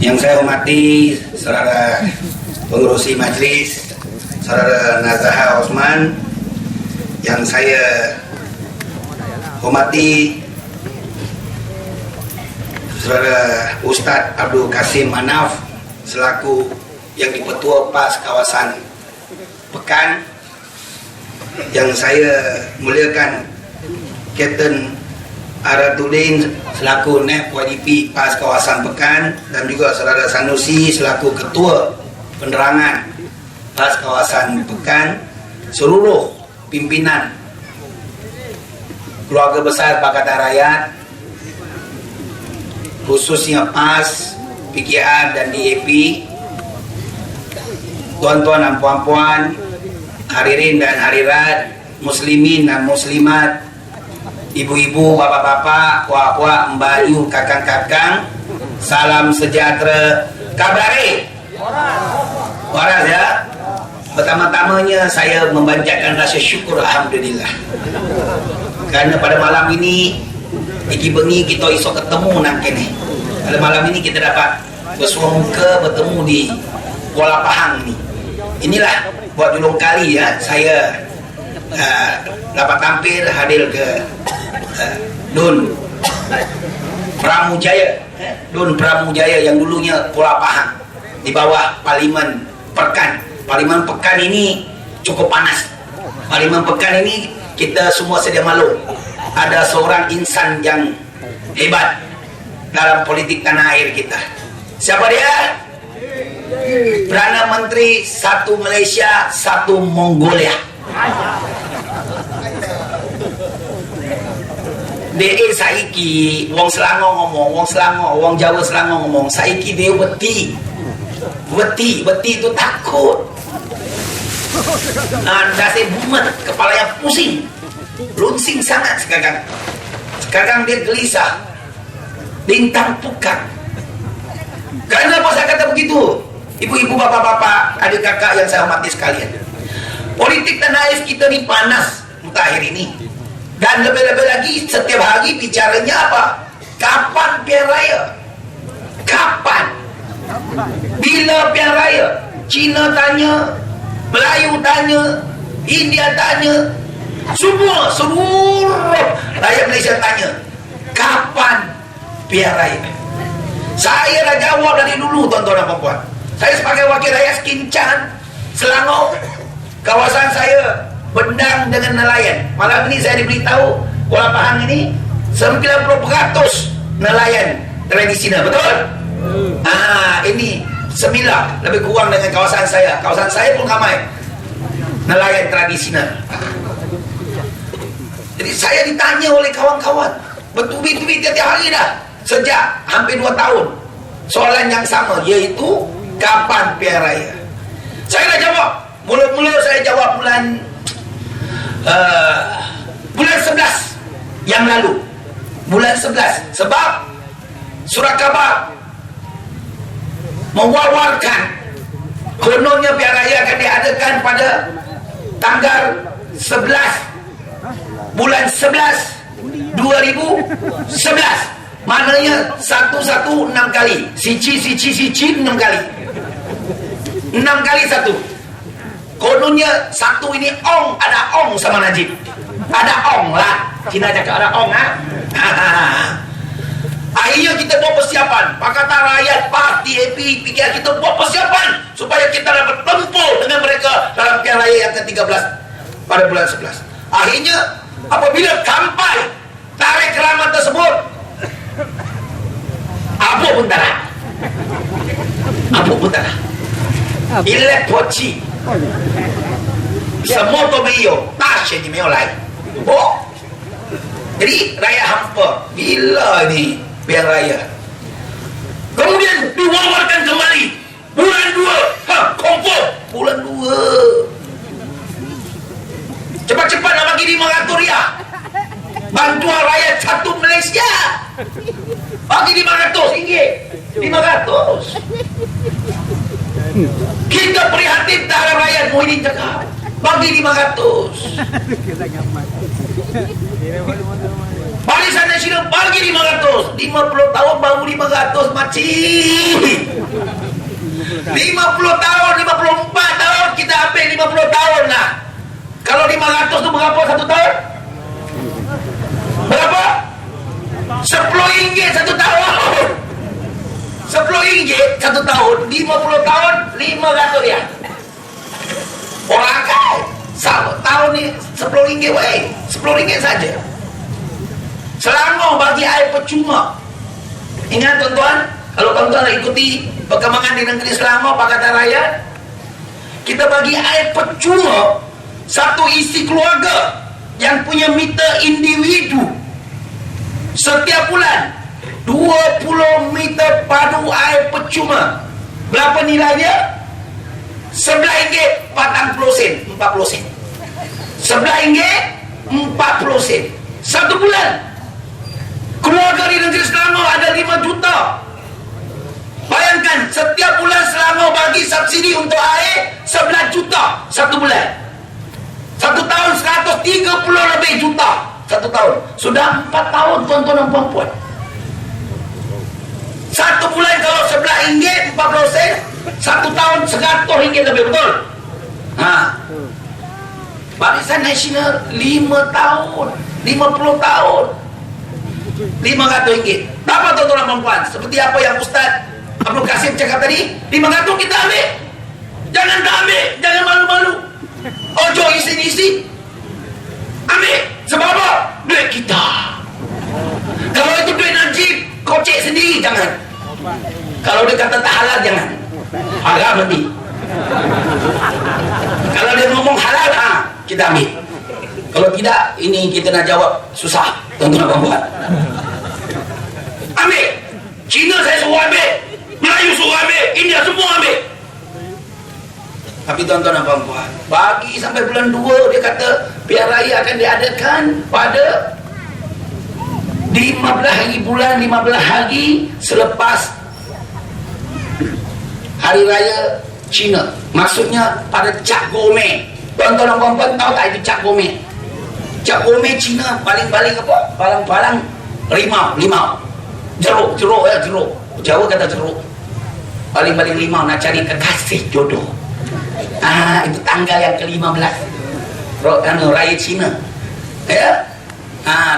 Yang saya hormati saudara pengurusi majelis, saudara Nazaha Osman, yang saya hormati saudara Ustadz Abdul Kasim Manaf selaku yang dipetua PAS kawasan Pekan, yang saya muliakan Kapten Aradudin selaku NEP YDP PAS kawasan Pekan, dan juga saudara Sanusi selaku ketua penerangan PAS kawasan Pekan, seluruh pimpinan keluarga besar Pakatan Rakyat, khususnya PAS, PKR dan DAP, tuan-tuan dan puan-puan, hadirin dan hadirat, muslimin dan muslimat, ibu-ibu, bapak-bapak, wak-wak, mbak yu, kakang-kakang, salam sejahtera, kabare, waras ya. Pertama-tamanya saya memanjatkan rasa syukur, alhamdulillah, karena pada malam ini iki bengi kita iso ketemu nang kene. Pada malam ini kita dapat bersua muka bertemu di Kuala Pahang ini. Inilah buat julung kali ya saya dapat tampil hadir ke Dun Pramujaya, Dun Pramujaya yang dulunya Kuala Pahang di bawah Parlimen Pekan. Parlimen Pekan ini cukup panas. Parlimen Pekan ini kita semua sedia maklum, ada seorang insan yang hebat dalam politik tanah air kita. Siapa dia? Perdana Menteri satu Malaysia, satu Mongolia. DE saiki wong Selangor ngomong, wong Selangor, wong Jawa Selangor ngomong, saiki dia beti itu takut. Anda saya bumet, kepalanya pusing, lunsing sangat sekarang. Sekarang dia gelisah, bintang pukat. Kenapa saya kata begitu? Ibu-ibu, bapak-bapak, adik kakak yang saya hormati sekalian, politik tanah air kita ini panas akhir ini, dan lebih-lebih lagi setiap hari bicaranya apa? Kapan pilihan raya? Kapan? Bila pilihan raya? Cina tanya, Melayu tanya, India tanya, semua seluruh rakyat Malaysia tanya, kapan pilihan raya? Saya dah jawab dari dulu, tuan-tuan dan puan-puan. Saya sebagai wakil rakyat Kincan, Selangor, kawasan saya bendang dengan nelayan. Malam ini saya diberitahu Kuala Pahang ini 90% nelayan tradisional, betul? Ini sembilan lebih kurang dengan kawasan saya. Kawasan saya pun ramai nelayan tradisional. Jadi saya ditanya oleh kawan-kawan bertubi-tubi tiap hari dah, sejak hampir 2 tahun, soalan yang sama, yaitu kapan pilihan raya. Saya dah jawab. Mula-mula saya jawab bulan 11 yang lalu. Bulan 11. Sebab surat khabar mewar-warkan kononnya pilihan raya akan diadakan pada tanggal 11 bulan 11 2011. Maknanya 116 kali. Sici 6 kali. 6 kali 1. Kononnya satu ini ong, ada ong sama Najib. Ada ong lah. Cina cakap ada ong, Akhirnya kita buat persiapan. Pakatan Rakyat, PAS, DAP, PKR, kita buat persiapan supaya kita dapat tempur dengan mereka dalam pilihan raya yang ke-13 pada bulan 11. Akhirnya apabila sampai tarikh keramat tersebut, apa pun tak nak. Ilek poci semua tomiyo tasya ni meo lai. Jadi raya hampa. Bila ni pilihan raya? Kemudian diwawarkan kembali bulan 2. Kompor bulan 2. Cepat-cepat nak bagi 500 riyal bantuan rakyat satu Malaysia. Bagi 500 ringgit. 500. Kita prihatin terhadap rakyat. Muhyiddin cakap bagi 500. Barisan Nasional bagi 500. 50 tahun baru 500 macam. 50 tahun, 54 tahun kita ambil 50 tahun lah. Kalau 500 tu berapa satu tahun? Berapa? 10 ringgit satu tahun. 10 ringgit satu tahun, 50 tahun 500 ya. Orang kan satu tahun ni 10 ringgit weh. 10 ringgit saja. Selangor bagi air percuma. Ingat tuan-tuan, kalau tuan-tuan nak ikuti perkembangan di negeri Selangor Pakatan Rakyat, kita bagi air percuma satu isi keluarga yang punya meter individu setiap bulan 20 meter padu air percuma. Berapa nilai dia? RM11 40 sen, 40 sen. RM11 40 sen satu bulan. Keluarga di negeri Selangor ada 5 juta. Bayangkan setiap bulan Selangor bagi subsidi untuk air 11 juta satu bulan. Satu tahun 130 lebih juta satu tahun. Sudah 4 tahun tuan-tuan dan puan-puan. Satu bulan kalau RM11 40 sen, satu tahun RM100 lebih, betul? Barisan Nasional 5 tahun, 50 tahun, RM500. Dapat tuan-tuan dan puan-puan. Seperti apa yang Ustaz Abdul Kasim cakap tadi, 500 kita ambil. Jangan tak ambil, jangan malu-malu. Ojo isi-isi. Ambil. Sebab apa? Duit kita. Kalau itu duit Najib, kocek sendiri, jangan. Kalau dia kata tak halal, jangan. Halal nanti. Kalau dia ngomong halal, kita ambil. Kalau tidak, ini kita nak jawab susah, tuan-tuan dan puan-puan. Ambil. Cina saya suruh ambil, Melayu suruh ambil, India semua ambil. Tapi tuan-tuan dan puan-puan, bagi sampai bulan 2, dia kata pilihan raya akan diadakan pada 15 hari bulan 15 hari selepas hari raya Cina. Maksudnya pada Cap Gome. Tuan-tuan dan puan-puan tahu tak itu Cap Gome? Cap Gome Cina paling-paling apa? Palang-palang limau. Jeruk. Jawa kata jeruk. Paling-paling limau nak cari kekasih jodoh. Itu tanggal yang ke-15 raya Cina. Ya.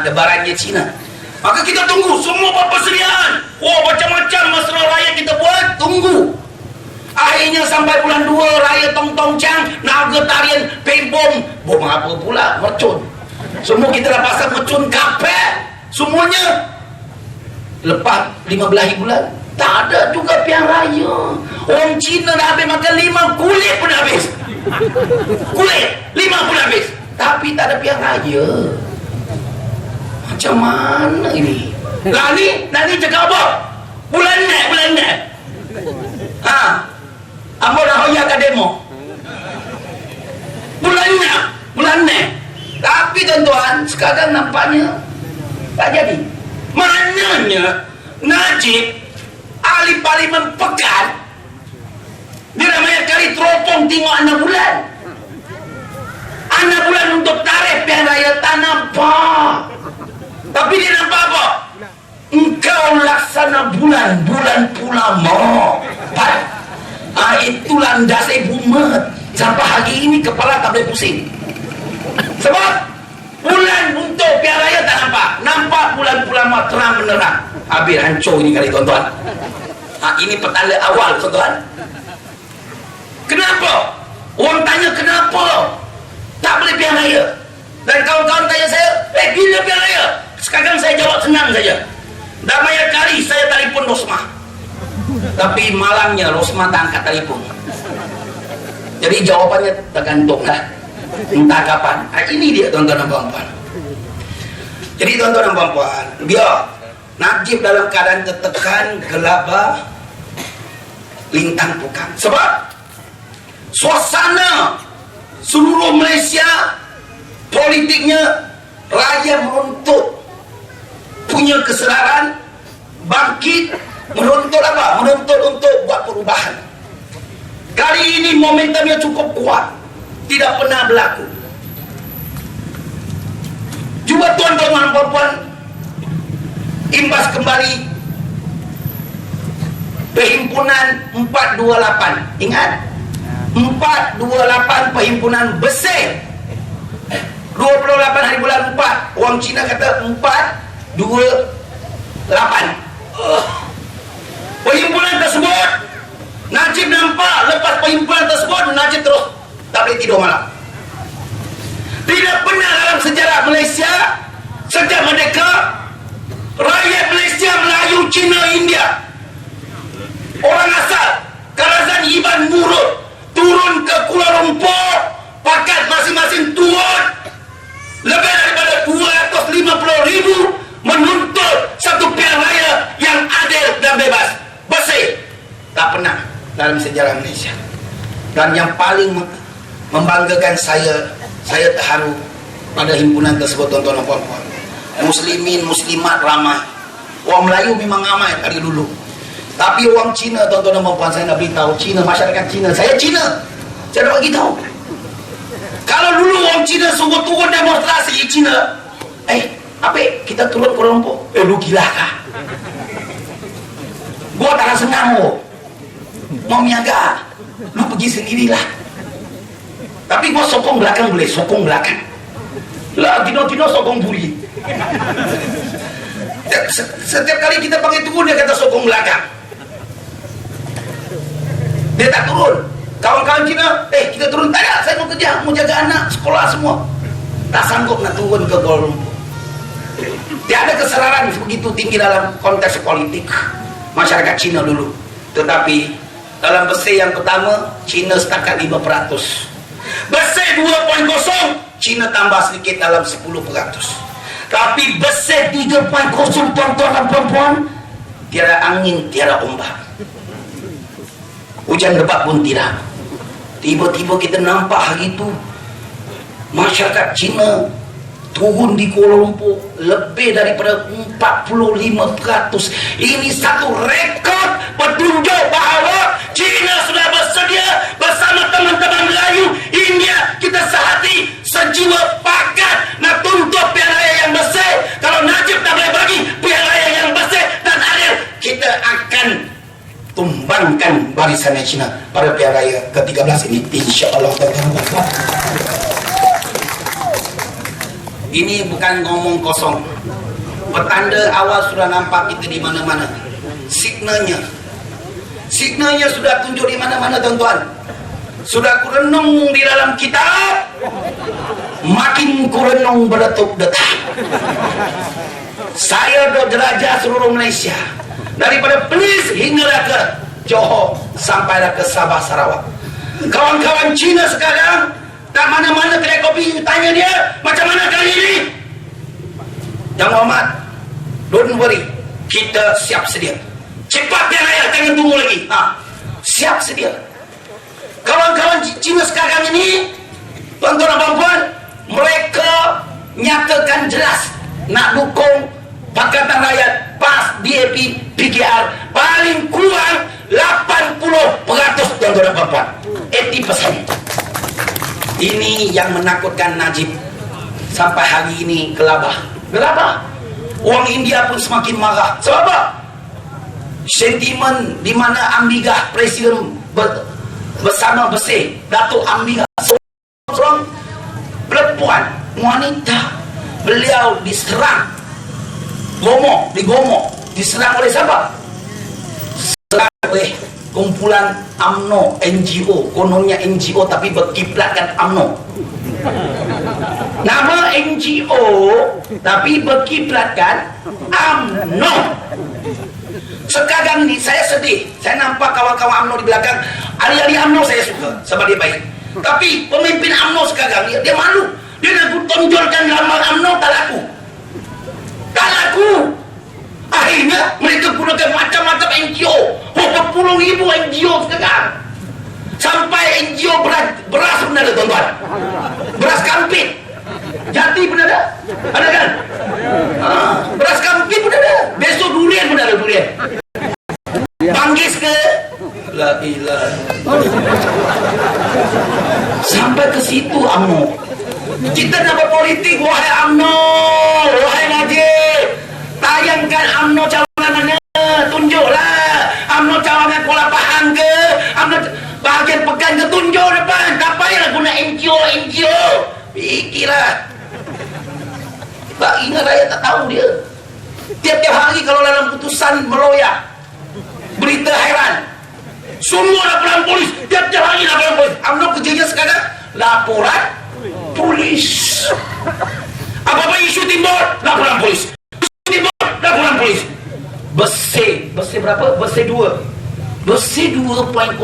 Lebarannya Cina. Maka kita tunggu semua persediaan. Macam-macam mesra raya kita buat, tunggu. Akhirnya sampai bulan 2 raya Tong Chang, naga tarian, pembom, bom apa pula, mercun. Semua kita dah pasang mercun kapal. Semuanya. Lepas 15 hari bulan, tak ada juga pilihan raya. Orang Cina dah habis makan 5 kulit pun habis. Kulit 5 pun habis. Tapi tak ada pilihan raya. Macam mana ini? Nani cakap apa? Bulan ni. Apa dah hoyak ke demo? Bulan ni. Tapi tuan-tuan, sekarang nampaknya tak jadi. Maknanya Najib ahli parlimen pekan, dia namanya kali teropong tengok 6 bulan. 6 bulan untuk tarikh pilihan raya tak nampak. Tapi dia nampak apa? Engkau laksana bulan pula mau. Itulah dasar bumet. Sampai hari ini kepala tak boleh pusing. Sebab bulan untuk pilihan raya tak nampak. Nampak bulan mau terang menerang. Habis hancur ini kali tuan-tuan. Ini petanda awal tuan-tuan. Kenapa? Orang tanya kenapa tak boleh pilihan raya. Dan kawan-kawan tanya saya, bila pilihan raya? Sekarang saya jawab senang saja. Damai kali saya telefon Rosmah. Tapi malangnya Rosmah tak angkat telefon. Jadi jawapannya tergantung lah. Entah kapan. Ini dia tuan-tuan dan puan-puan. Jadi tuan-tuan dan puan-puan, dia Najib dalam keadaan tertekan, gelabah, lintang pukang. Sebab suasana seluruh Malaysia politiknya rakyat menuntut punya kesedaran, bangkit, menuntut apa? Menuntut untuk buat perubahan. Kali ini momentumnya cukup kuat, tidak pernah berlaku. Cuba tuan-tuan dan puan-puan imbas kembali perhimpunan 428. Ingat 428 perhimpunan Besar 28 hari bulan 4. Orang Cina kata 428. Perhimpunan tersebut Najib nampak lepas perhimpunan tersebut Najib terus tak boleh tidur malam. Tidak pernah dalam sejarah Malaysia sejak merdeka rakyat Malaysia, Melayu, Cina, India, orang asal Karazan Iban Murud turun ke Kuala Lumpur, pakat masing-masing turun lebih daripada 250,000 menuntut satu pilihan raya yang adil dan bebas, bersih. Tak pernah dalam sejarah Malaysia. Dan yang paling membanggakan saya terharu pada himpunan tersebut, tuan-tuan dan puan-puan. Muslimin, muslimat ramai. Orang Melayu memang ramai dari dulu. Tapi orang Cina, tuan-tuan dan puan-puan, saya nak beritahu, Cina, masyarakat Cina, saya Cina, saya nak bagi tahu. Kalau dulu orang Cina suruh turun demonstrasi Cina, apa kita turun Kuala Lumpur? Lu gila kah? Gua tak rasa ngamuk. Mau miaga, lu pergi sendirilah. Tapi gua sokong belakang boleh, sokong belakang. Lah, tino-tino sokong buri. Setiap kali kita pakai turun, dia kata sokong belakang. Dia tak turun. Kawan-kawan Cina, kita turun. Tak ada, saya mau kerja, mau jaga anak, sekolah semua. Tak sanggup nak turun ke Kuala Lumpur. Tiada kesalahan begitu tinggi dalam konteks politik masyarakat Cina dulu. Tetapi dalam Besar yang pertama, Cina setakat 5%. Besar 2.0, Cina tambah sedikit dalam 10%. Tapi Besar 3.0, tuan-tuan dan puan-puan, tiada angin, tiada ombak. Hujan lebat pun tidak. Tiba-tiba kita nampak hari itu masyarakat Cina turun di Kuala Lumpur lebih daripada 45%. Ini satu rekod petunjuk bahawa Cina sudah bersedia bersama teman-teman Melayu, India, kita sehati, sejiwa, pakat nak tuntut pilihan raya yang bersih. Kalau Najib tak boleh bagi pilihan raya yang bersih dan adil, kita akan tumbangkan barisan Cina pada pilihan raya ke-13 ini, insya-Allah. Ini bukan ngomong kosong. Petanda awal sudah nampak kita di mana-mana. Signalnya sudah tunjuk di mana-mana, tuan-tuan. Sudah kurenung di dalam kitab, makin kurenung berdetuk-detak. Saya dah jelajah seluruh Malaysia, daripada Perlis hingga ke Johor sampai ke Sabah Sarawak. Kawan-kawan Cina sekarang tak mana-mana kedai kopi tanya dia, macam mana kali ini? Yang Muhammad, don't worry, kita siap sedia. Cepat dia raya, jangan tunggu lagi. Siap sedia. Kawan-kawan Cina sekarang ini, tuan-tuan dan puan-puan, mereka nyatakan jelas nak dukung Pakatan Rakyat, PAS, DAP, PKR, paling kurang 80%, tuan-tuan dan puan-puan, 80%. Ini yang menakutkan Najib. Sampai hari ini gelabah. Orang India pun semakin marah. Sebab apa? Sentimen di mana Ambigah Presiden bersama Besar, Datuk Ambigah, seorang perempuan, wanita, beliau diserang di Gomok. Diserang oleh siapa? Diserang oleh kumpulan UMNO, NGO, kononnya NGO tapi berkiblatkan UMNO. Nama NGO tapi berkiblatkan UMNO. Sekarang ini saya sedih, saya nampak kawan-kawan UMNO di belakang. Ahli-ahli UMNO saya suka sebab dia baik. Tapi pemimpin UMNO sekarang dia malu. Dia nak tonjolkan gambar UMNO, tak laku. Akhirnya mereka gunakan macam-macam NGO. Berpuluh ribu NGO sekarang. Sampai NGO beras pun ada, tuan-tuan. Beras kampit. Jati pun ada. Ada kan? Beras kampit pun ada. Besok durian pun ada, durian. Panggis ke? La ilaha. Sampai ke situ UMNO. Kita nak berpolitik, wahai UMNO, wahai Najib. Tayangkan UMNO rakyat tak tahu dia. Tiap-tiap hari kalau dalam putusan meloyak, berita heran, semua laporan polis, tiap-tiap hari laporan polis. UMNO kerjanya sekarang laporan polis. Apa-apa isu timbul, laporan polis. Isu timbul, laporan polis. Besi berapa? Besi 2. Besi 2.0.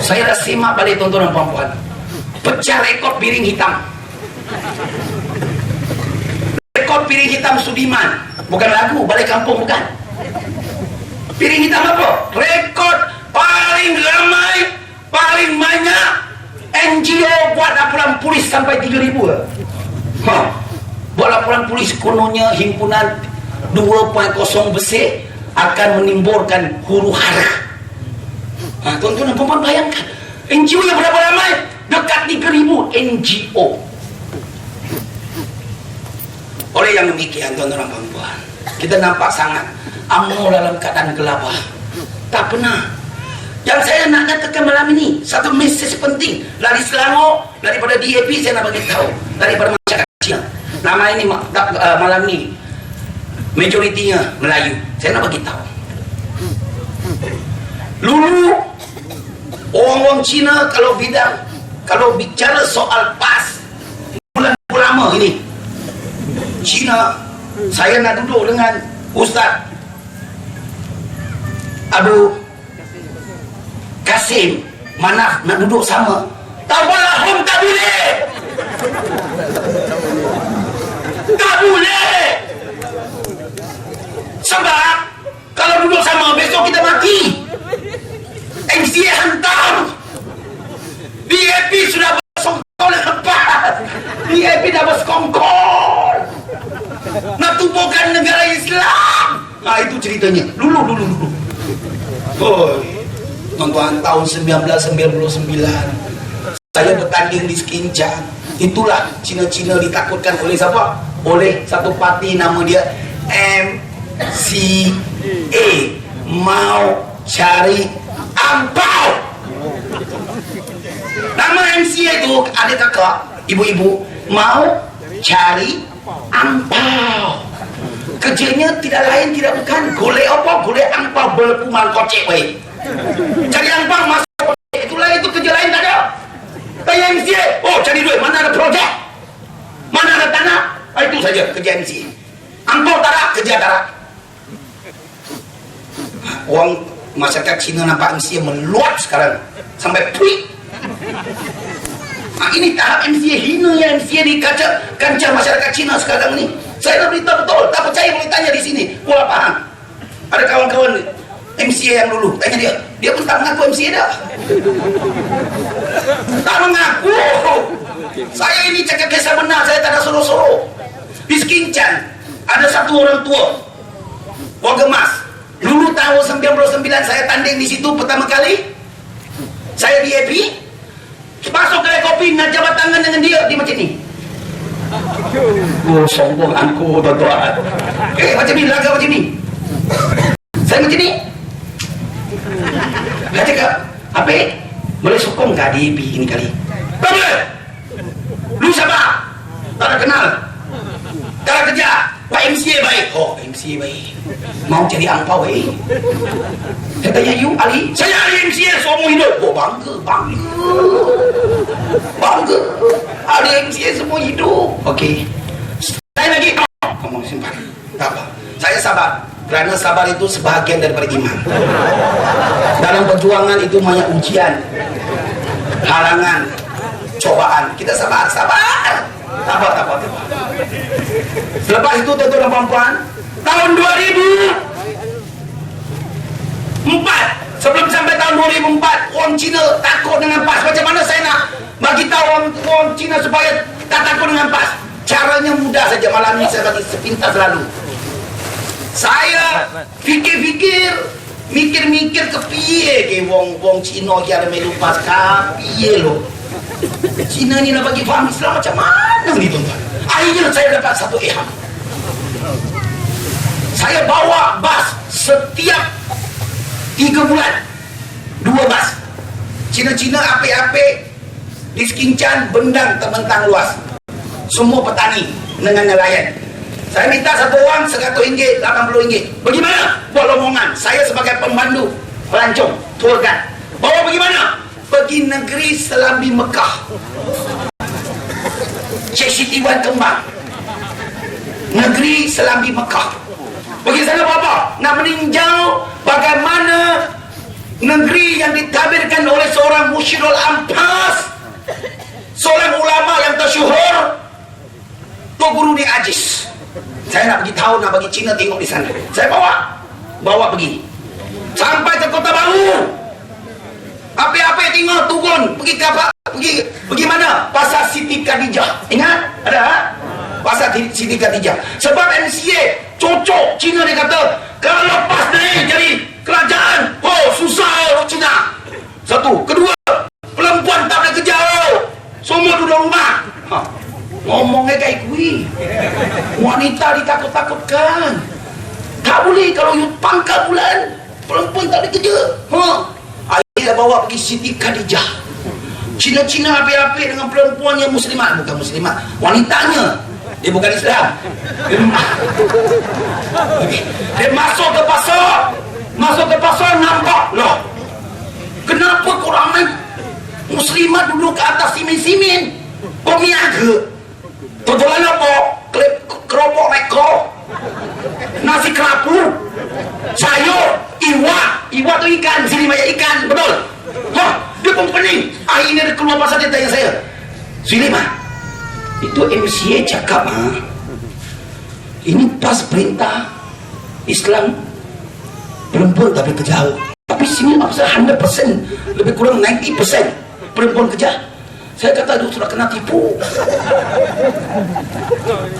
Saya dah simak balik tuan-tuan dan puan-puan. Pecah rekod piring hitam. Rekod piring hitam Sudiman. Bukan lagu, balik kampung bukan. Piring hitam apa? Rekod paling ramai, paling banyak NGO buat laporan polis sampai 3,000. Buat laporan polis kononnya himpunan 2.0 Besar akan menimbulkan huru hara. Tuan-tuan dan puan-puan bayangkan, NGO yang berapa ramai? Dekat 3,000 NGO. Oleh yang demikian, tuan-tuan dan puan-puan, kita nampak sangat UMNO dalam keadaan gelabah. Tak pernah. Yang saya nak katakan malam ini, satu mesej penting dari Selangor, daripada DAP saya nak bagi tahu, daripada masyarakat Cina. Nama ini malam ini majoritinya Melayu. Saya nak bagi tahu. Dulu orang-orang Cina kalau bicara soal PAS, bulan lama ini Cina, saya nak duduk dengan Ustaz Abu Kasim Manaf, nak duduk sama. Tabalahum tak boleh. Tak boleh. Sebab kalau duduk sama besok kita mati. MCA hantar. DAP sudah bersongkol dengan PAS. DAP dah bersekongkol nak tubuhkan negara Islam. Itu ceritanya. Dulu. Tuan-tuan, tahun 1999 saya bertanding di Sekincang. Itulah Cina-Cina ditakutkan oleh siapa? Oleh satu parti nama dia MCA, mau cari ampau. Nama MCA itu adik kakak, ibu-ibu, mau cari ampau. Kerjanya tidak lain tidak bukan golek apa? Golek ampau berpumal kocek baik. Cari ampau masuk kocek. Itulah itu kerja lain tak ada. Tanya MCA, oh cari duit, mana ada projek? Mana ada tanah? Itu saja kerja MCA. Ampau tarak, kerja tarak. Orang masyarakat Cina nampak MCA meluap sekarang sampai puik. Ini tahap MCA hina yang MCA di kancah masyarakat Cina sekarang ni. Saya nak beritahu betul, tak percaya boleh tanya di sini. Kuala Pahang. Ada kawan-kawan MCA yang dulu, tanya dia pun tak mengaku MCA dah. Tak mengaku. Saya ini cakap kisah benar, saya tak ada soro-soro. Di Sekincang ada satu orang tua warga emas. Dulu tahun 99 saya tanding di situ pertama kali. Saya DAP. Masuk kedai kopi nak jabat tangan dengan dia macam ni. Oh, sombong aku tuan-tuan. Macam ni, laga macam ni. Saya macam ni. Dia cakap, apa? Boleh sokong ke DAP ini kali? Tak boleh. Lu siapa? Tak ada kenal. Tak ada kerja. Pak MCA baik. Oh, MCA baik. Mau cari angpau baik. Saya tanya, you Ali? Saya Ali MCA seumur hidup. Oh, bangga. Ali MCA semua hidup. Okey. Saya lagi. Kamu simpan. Tak apa. Saya sabar. Kerana sabar itu sebahagian daripada iman. Dalam perjuangan itu banyak ujian, halangan, cobaan. Kita sabar. Tak apa. Selepas itu tuan-tuan dan puan-puan, tahun 2004, sebelum sampai tahun 2004, orang Cina takut dengan PAS. Macam mana saya nak bagi tahu orang Cina supaya tak takut dengan PAS? Caranya mudah saja. Malam ini saya bagi sepintas lalu. Saya mikir ke piye ke wong Cina ki ada melu PAS ka piye lo. Cina ni nak bagi faham Islam macam mana ni tuan-tuan? Akhirnya saya dapat satu ilham. Saya bawa bas setiap 3 bulan 2 bas. Cina-Cina ape-ape di Sekincang bendang terbentang luas. Semua petani dengan nelayan. Saya minta satu orang RM100, RM80. Bagaimana? Buat lomongan. Saya sebagai pemandu pelancong, tour guide. Bawa bagaimana? Pergi negeri Selambi Mekah. Cek Siti Wan Kembang. Negeri Selambi Mekah. Pergi sana buat apa? Nak meninjau bagaimana negeri yang ditabirkan oleh seorang Musyirul Ampas, seorang ulama yang tersyuhur, Tok Guru di Ajis. Saya nak pergi tahu, nak bagi Cina tengok di sana. Saya bawa pergi sampai ke Kota Baru. Apa-apa tengok turun pergi mana? Pasar Siti Khadijah. Ingat? Ada? Pasar Siti Khadijah. Sebab MCA cocok. Cina dia kata kalau lepas naik jadi kerajaan, susah orang Cina. Satu. Kedua, perempuan tak boleh kerja. Semua duduk rumah. Ngomongnya kayak gue. Wanita ditakut-takutkan. Tak boleh kalau you pangkal bulan, perempuan tak boleh kerja. Akhirnya bawa pergi Siti Khadijah. Cina-Cina api-api dengan perempuan yang muslimat. Bukan muslimat, wanitanya. Dia bukan Islam. Dia masuk ke pasar, nampak loh, kenapa korang ni muslimat duduk ke atas simin-simin? Kau miaga totolan apa? Keropok meko, nasi kerapu, sayur, iwak tu ikan, sini banyak ikan, betul? Dia pun pening. Akhirnya dia keluar pasal, dia tanya saya, Suleiman, itu MCA cakap ini pas perintah Islam perempuan tak boleh kerja, tapi sini 100%, lebih kurang 90% perempuan kerja. Saya kata lu sudah kena tipu.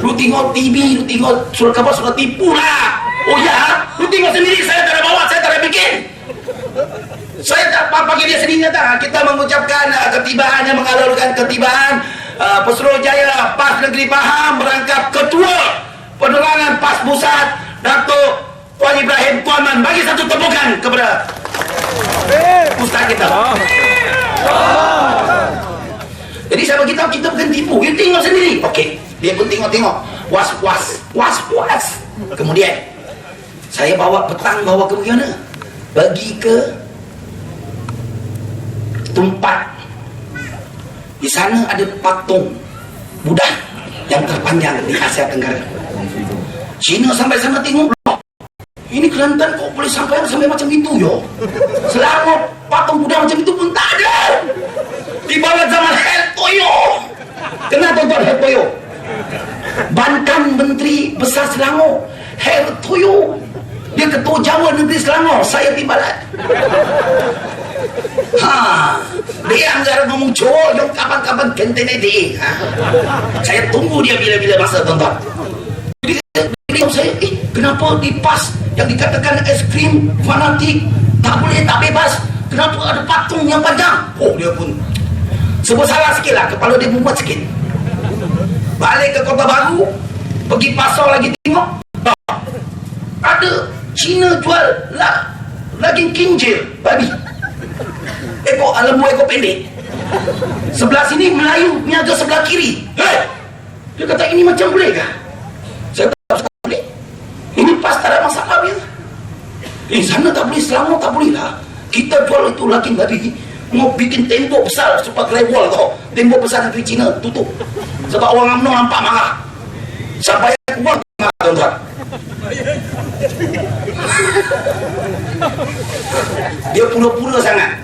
Lu tengok TV, lu tengok surat khabar, sudah tipu lah. Oh ya, lu tengok sendiri, saya tak ada bawa, saya tak ada bikin. Saya tak pakai dia sendiri kata. Kita mengucapkan ketibaan yang mengalurkan ketibaan Pesuruhjaya PAS Negeri Pahang berangkap Ketua Penerangan PAS Pusat Datuk Tuan Ibrahim Tuanman. Bagi satu tepukan kepada Ustaz kita. Jadi saya beritahu kita bukan tipu, kita tengok sendiri. Okey, dia pun tengok, was. Kemudian saya bawa ke mana? Pergi ke tempat. Di sana ada patung Buddha yang terpanjang di Asia Tenggara. Cina sampai sana tengok, ini Kelantan kok boleh sampai macam itu yo. Selama patung Buddha macam itu pun tak ada. Di bawah zaman Hertoyo. Kenal tuan-tuan Hertoyo? Bantan Menteri Besar Selangor, Hertoyo. Dia ketua Jawa Negeri Selangor, saya Timbalan. Dia anggar ngomong cowok yang kapan-kapan genten dia. Saya tunggu dia bila-bila masa, tuan-tuan. Jadi saya, kenapa di PAS yang dikatakan es krim fanatik tak boleh, tak bebas, kenapa ada patung yang panjang? Dia pun sebut salah sikit lah, kepala dia muat sikit. Balik ke Kota Baru, pergi pasar lagi tengok, ada Cina jual daging kinjil babi, lembu ekor pendek. Sebelah sini Melayu niaga sebelah kiri. Dia kata ini macam boleh kah? Saya kata boleh. Ini PAS tak ada masalah ya. Sana tak boleh, Selangor tak boleh lah. Kita jual itu daging babi. Mau bikin tembok besar supaya grewol tau. Tembok besar negeri Cina tutup. Sebab orang UMNO nampak marah. Sampai keluar marah, tuan-tuan. Dia pura-pura sangat.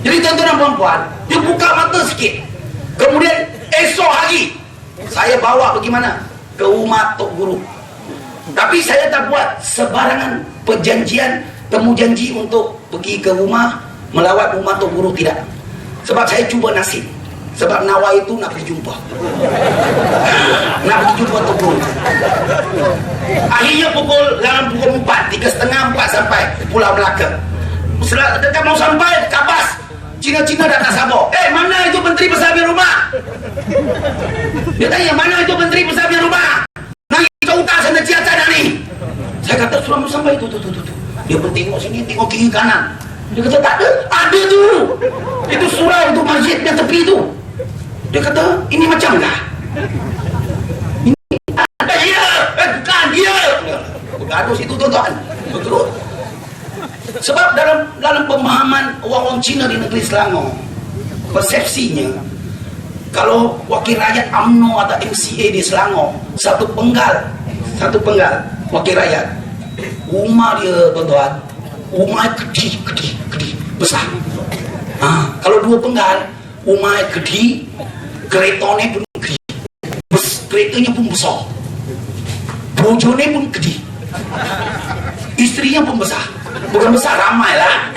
Jadi tuan-tuan dan puan-puan, dia buka mata sikit. Kemudian esok hari saya bawa bagaimana ke rumah Tok Guru. Tapi saya tak buat sebarangan perjanjian, temu janji untuk pergi ke rumah melawat rumah Tok Guru, tidak. Sebab saya cuba nasib. Sebab Nawa itu nak pergi jumpa. Nak pergi jumpa Tok Guru. Akhirnya dalam pukul 4, 3:30, 4 sampai Pulau Melaka. Dekat mau sampai Kabas, Cina-Cina dah tak sabar. Mana itu Menteri Besar Biar Rumah? Dia tanya, mana itu Menteri Besar Biar Rumah? Naik ke utara sana Ciaca dah ni. Saya kata, sudah mau sampai itu. Dia pun tengok sini, tengok kiri kanan. Dia kata, tak ada. Ada tu. Itu surau untuk masjid yang tepi tu. Dia kata, ini macam kah? Ini ada, ya. bergaduh situ tuan-tuan. Betul. Sebab dalam pemahaman orang-orang Cina di negeri Selangor, persepsinya kalau wakil rakyat UMNO atau MCA di Selangor satu penggal wakil rakyat, rumah dia tuan-tuan, rumah gede besar. Kalau dua penggal, rumah gede, keretanya pun gede, keretanya pun besar, bojone pun gede, istrinya pun besar. Bukan besar, ramai lah.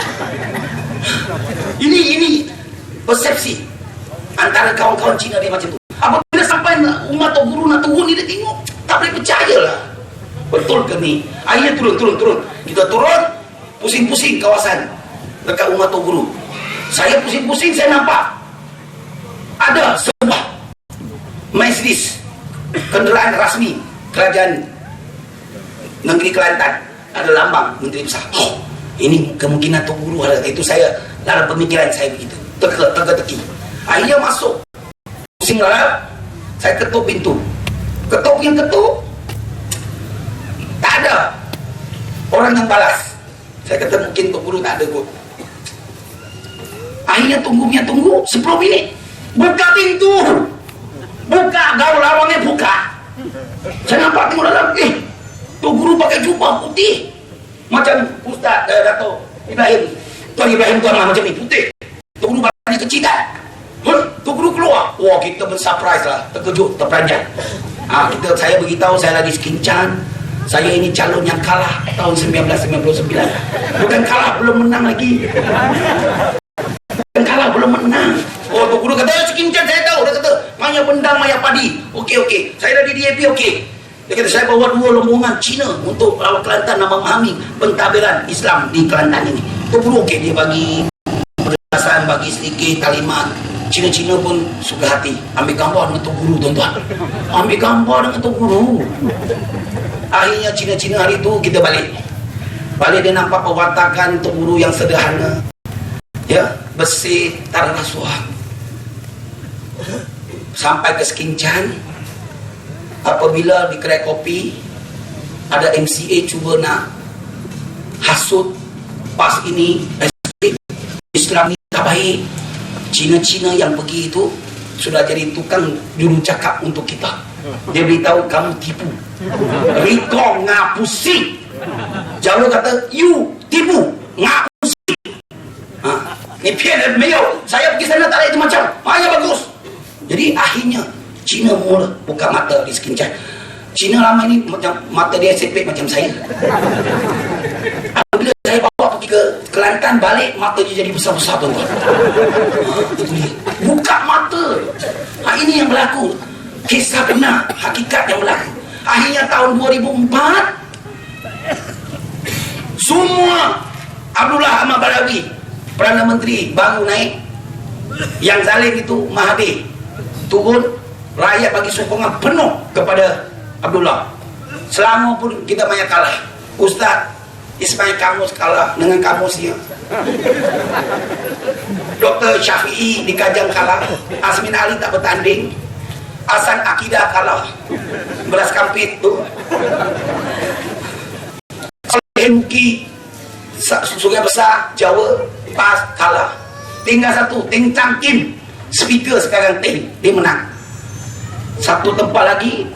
Ini persepsi antara kawan-kawan Cina dia macam tu. Apabila sampai umat atau guru nak turun, dia tengok tak boleh percaya lah. Betul ke ni? Akhirnya turun. Kita turun, pusing-pusing kawasan dekat umat atau guru. Saya pusing-pusing, saya nampak ada sebuah majlis kenderaan rasmi kerajaan negeri Kelantan, ada lambang Menteri Besar. Ini kemungkinan Tok Guru ada. Itu saya dalam pemikiran saya begitu. Teka-teki. Akhirnya masuk. Pusing lah. Saya ketuk pintu. Ketuk. Tak ada orang yang balas. Saya kata mungkin Tok Guru tak ada kot. Akhirnya tunggu 10 minit. Buka pintu. Buka, gaul lawangnya buka. Saya nampak tengok dalam. Tok Guru pakai jubah putih macam Ustaz Dato' Ibrahim. Tuan Ibrahim tuan macam ni, putih. Tok Guru badannya kecil kan. Tok Guru keluar. Wah, kita bersurprise lah, terkejut, terperanjat. Saya beritahu saya lagi sekincan. Saya ini calon yang kalah tahun 1999. Bukan kalah, belum menang lagi. Belum menang. Tok Guru kata, sekincan saya tahu. Dia kata, maya bendang, maya padi. Okey. Saya dah di DAP, okey. Dia kata, saya bawa 2 rombongan Cina untuk Kelantan nak memahami pentadbiran Islam di Kelantan ini. Tok Guru okey, dia bagi perasaan, bagi sedikit kalimat. Cina-Cina pun suka hati. Ambil gambar dengan Tok Guru, tuan-tuan. Ambil gambar dengan Tok Guru. Akhirnya Cina-Cina hari itu kita balik. Dia nampak perwatakan Tok Guru yang sederhana. Ya, bersih, tak ada rasuah. Sampai ke Sekincan. Apabila di kedai kopi ada MCA cuba nak hasut pas ini Islam ni tak baik, Cina-Cina yang pergi itu sudah jadi tukang juru cakap untuk kita. Dia beritahu kamu tipu, Riko ngapusi. Jawa kata you tipu, ngapusi. Ni pian meo. Saya pergi sana tak ada itu macam. Hanya bagus. Jadi akhirnya Cina mula buka mata di Sekincan. Cina lama ini macam mata dia sepit macam saya. Apabila saya bawa pergi ke Kelantan, balik mata dia jadi besar-besar, tuan-tuan. Itu dia. Buka mata. Ini yang berlaku. Kisah benar, hakikat yang berlaku. Akhirnya tahun 2004, semua Abdullah Ahmad Badawi, Perdana Menteri baru naik. Yang zalim itu Mahathir turun. Rakyat bagi sokongan penuh kepada Abdullah. Selangor pun kita banyak kalah. Ustaz Ismail Kamus kalah dengan Kamusnya. Dr. Syafi'i di Kajang kalah. Asmin Ali tak bertanding. Hasan Akidah kalah. Beras Kampit tu. Henki Sungai Besar Jawa pas kalah. Tinggal satu, Teng Chang Kim. Speaker sekarang Teng, dia menang. Satu tempat lagi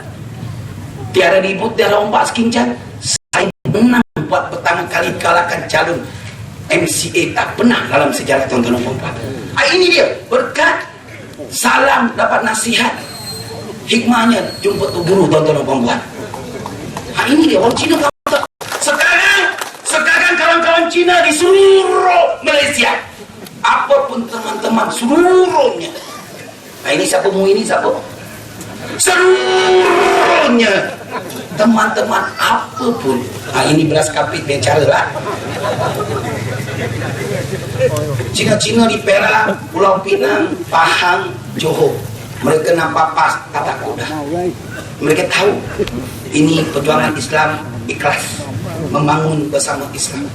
tiada ribut, tiada ombak Sekincan. Saya menang buat pertama kali kalahkan calon MCA. Tak pernah dalam sejarah tuan-tuan dan puan-puan. Ini dia berkat salam, dapat nasihat, hikmahnya jumpa Tok Guru, tuan-tuan dan puan-puan. Ini dia orang Cina. Sekarang kawan-kawan Cina di seluruh Malaysia, apapun teman-teman seluruhnya. Ini siapa mu, ini siapa? Seluruhnya teman-teman apapun. Ini beras kapit yang cara lah. Cina-Cina di Perak, Pulau Pinang, Pahang, Johor, mereka nampak pas tapak kuda. Mereka tahu ini perjuangan Islam ikhlas membangun bersama Islam.